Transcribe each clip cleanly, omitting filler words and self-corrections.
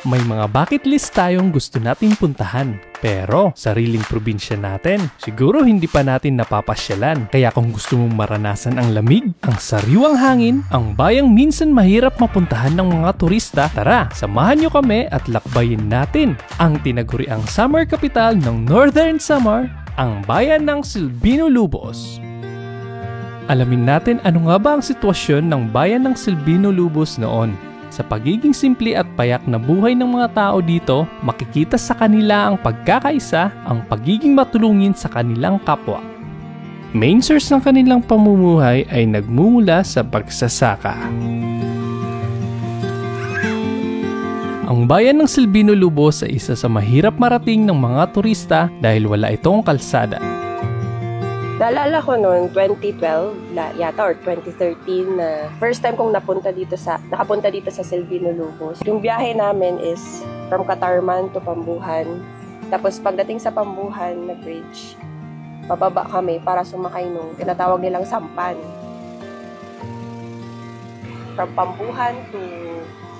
May mga bucket list tayong gusto nating puntahan. Pero sariling probinsya natin, siguro hindi pa natin napapasyalan. Kaya kung gusto mong maranasan ang lamig, ang sariwang hangin, ang bayang minsan mahirap mapuntahan ng mga turista, tara, samahan nyo kami at lakbayin natin ang tinaguriang summer capital ng Northern Samar, ang bayan ng Silvino Lubos. Alamin natin ano nga ba ang sitwasyon ng bayan ng Silvino Lubos noon. Sa pagiging simple at payak na buhay ng mga tao dito, makikita sa kanila ang pagkakaisa, ang pagiging matulungin sa kanilang kapwa. Main source ng kanilang pamumuhay ay nagmumula sa pagsasaka. Ang bayan ng Silvino Lubos ay isa sa mahirap marating ng mga turista dahil wala itong kalsada. Naalala ko noon, 2012 yata or 2013 na first time kong nakapunta dito sa Silvino Lubos. Yung biyahe namin is from Catarman to Pambuhan. Tapos pagdating sa Pambuhan na bridge, pababa kami para sumakay nung tinatawag nilang sampan. From Pambuhan to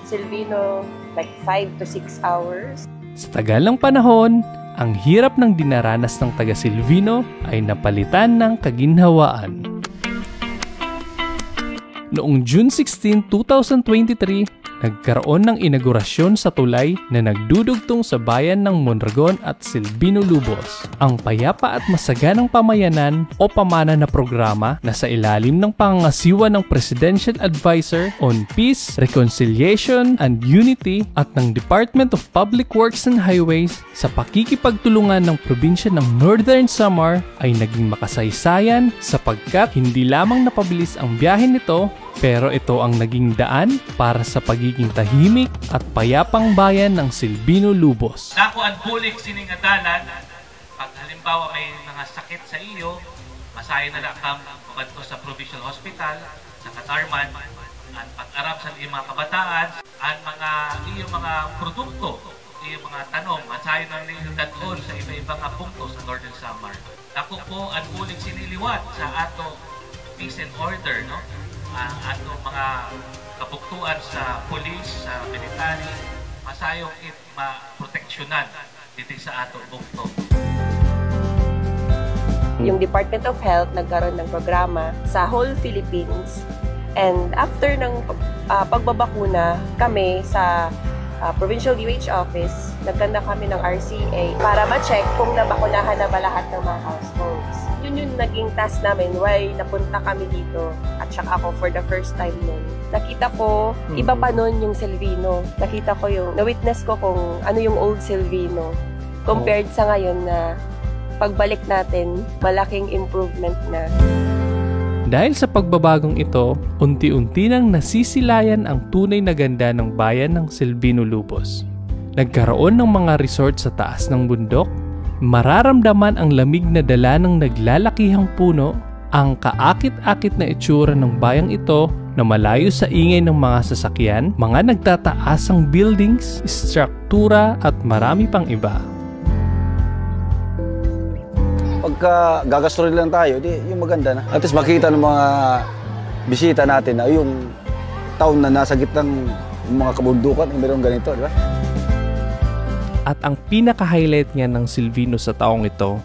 Silvino, like 5 to 6 hours. Sa tagal ng panahon, ang hirap ng dinaranas ng taga Silvino ay napalitan ng kaginhawaan. Noong June 16, 2023, nagkaroon ng inaugurasyon sa tulay na nagdudugtong sa bayan ng Mondragon at Silvino Lubos, ang payapa at masaganang pamayanan o pamana na programa na sa ilalim ng pangangasiwa ng Presidential Advisor on Peace, Reconciliation and Unity at ng Department of Public Works and Highways sa pakikipagtulungan ng probinsya ng Northern Samar ay naging makasaysayan sapagkat hindi lamang napabilis ang biyahe nito, pero ito ang naging daan para sa pagiging tahimik at payapang bayan ng Silvino Lubos. Dako ang bulik siningadalan, pag halimbawa may mga sakit sa iyo, masahin na lang papadto sa Provincial Hospital, sa Catarman, at pag-arap sa iyong mga kabataan, at iyong mga produkto, iyong mga tanom, masahin na ninyo dadon sa iba-ibang punto sa Northern Samar. Dako po ang bulik siniliwat sa ato peace and order, no? Ato mga kabuktuan sa police, sa military, masayong ma-proteksyonan dito sa ato bukto. Yung Department of Health nagkaroon ng programa sa whole Philippines, and after ng pagbabakuna kami sa Provincial DOH Office, nagkanda kami ng RCA para ma-check kung nabakunahan na ba lahat ng mga households. Yun yung naging task namin why napunta kami dito at saka ako for the first time nun. Nakita ko, iba pa nun yung Silvino. Nakita ko na-witness ko kung ano yung old Silvino compared sa ngayon na pagbalik natin, malaking improvement na. Dahil sa pagbabagong ito, unti-unti nang nasisilayan ang tunay na ganda ng bayan ng Silvino Lubos. Nagkaroon ng mga resort sa taas ng bundok, mararamdaman ang lamig na dala ng naglalakihang puno, ang kaakit-akit na itsura ng bayang ito na malayo sa ingay ng mga sasakyan, mga nagtataasang buildings, struktura at marami pang iba. Pagka gagasturin lang tayo, di yung maganda na. At least makita ng mga bisita natin na yung town na nasa gitnang mga kabundukan, mayroong ganito, di ba? At ang pinaka-highlight nga ng Silvino sa taong ito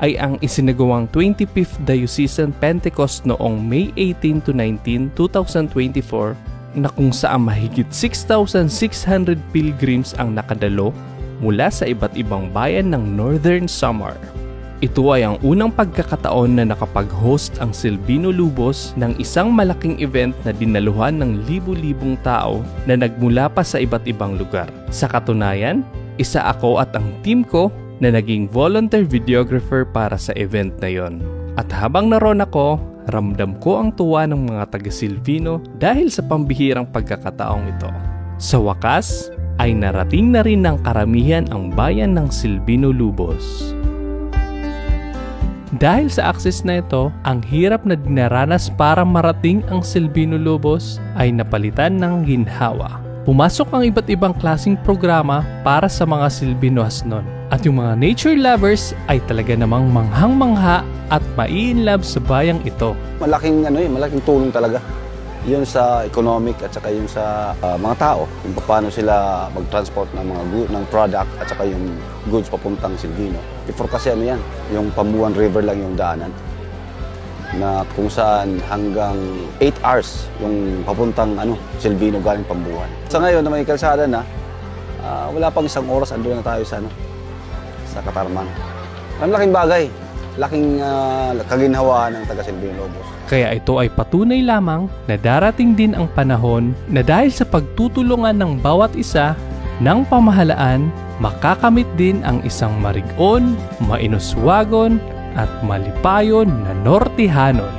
ay ang isinagawang 25th Diocesan Pentecost noong May 18 to 19, 2024 na kung saan mahigit 6,600 pilgrims ang nakadalo mula sa iba't ibang bayan ng Northern Samar. Ito ay ang unang pagkakataon na nakapag-host ang Silvino Lubos ng isang malaking event na dinaluhan ng libu-libong tao na nagmula pa sa iba't ibang lugar. Sa katunayan, isa ako at ang team ko na naging volunteer videographer para sa event na yon. At habang naroon ako, ramdam ko ang tuwa ng mga taga-Silvino dahil sa pambihirang pagkakataong ito. Sa wakas, ay narating na rin ng karamihan ang bayan ng Silvino Lubos. Dahil sa access na ito, ang hirap na dinaranas para marating ang Silvino Lubos ay napalitan ng ginhawa. Pumasok ang iba't ibang klaseng programa para sa mga Silvinoas noon. At yung mga nature lovers ay talaga namang manghang-mangha at mai-inlove sa bayang ito. Malaking tulong talaga. Yun sa economic at saka yung sa mga tao, kung paano sila mag-transport ng mga ng product at saka yung goods papuntang Silvino. Before kasi ano yan, yung Pambuan River lang yung daanan na kung saan hanggang 8 hours yung papuntang Silvino galing Pambuan. Sa ngayon na may kalsada na, wala pang 1 oras andun na tayo sa Katarman. Ang laking bagay, laking kaginhawaan ng taga Silvino Lobos. Kaya ito ay patunay lamang na darating din ang panahon na dahil sa pagtutulungan ng bawat isa ng pamahalaan, makakamit din ang isang marigon, mainuswagon at malipayon na Nortehanon.